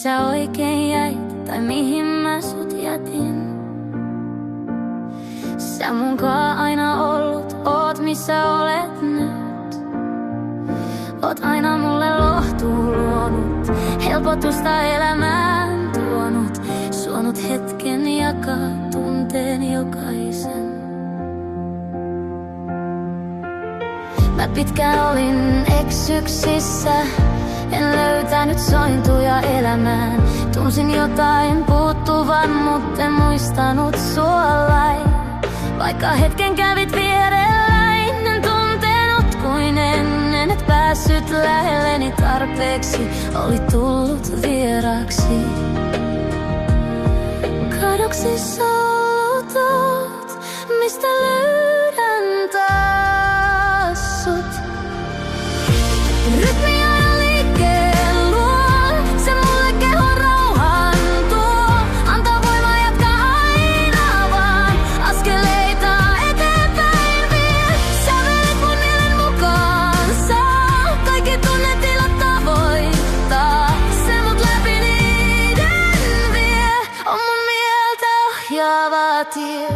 sä oikein jäit tai mihin mä sut jätin. Sä munkaan aina ollut, oot missä olet nyt. Oot aina mulle lohtuu luonut, helpotusta elämään tuonut. Suonut hetken jakaa tunteen jokaisen. Mä pitkään olin eksyksissä, en löytänyt sointuja elämään. Tunsin jotain puuttuvan, mutta en muistanut suolain. Vaikka hetken kävit vierelläin, en tuntenut kuin ennen. Et päässyt lähelleni tarpeeksi, oli tullut vieraaksi. Kadoksissa ollut oot, mistä löydän taas sut. Rytmi aina liikkeen luo, se mulle kehon rauhan tuo. Antaa voimaa jatkaa aina vaan, askeleita eteenpäin vie. Sävelet mun mielen mukaansa, kaikki tunnetilat tavoittaa. Se mut läpi niiden vie, on mun mieltä ohjaava tie.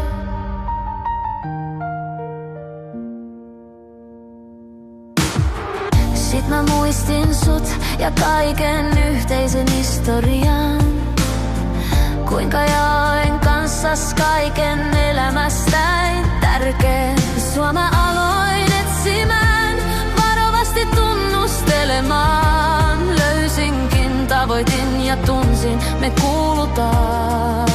Sit mä muistin sut ja kaiken yhteisen historian. Kuinka jaoin kanssas kaiken elämästäin tärkeen. Sua mä aloin etsimään, varovasti tunnustelemaan. Löysinkin, tavoitin ja tunsin, me kuulutaan.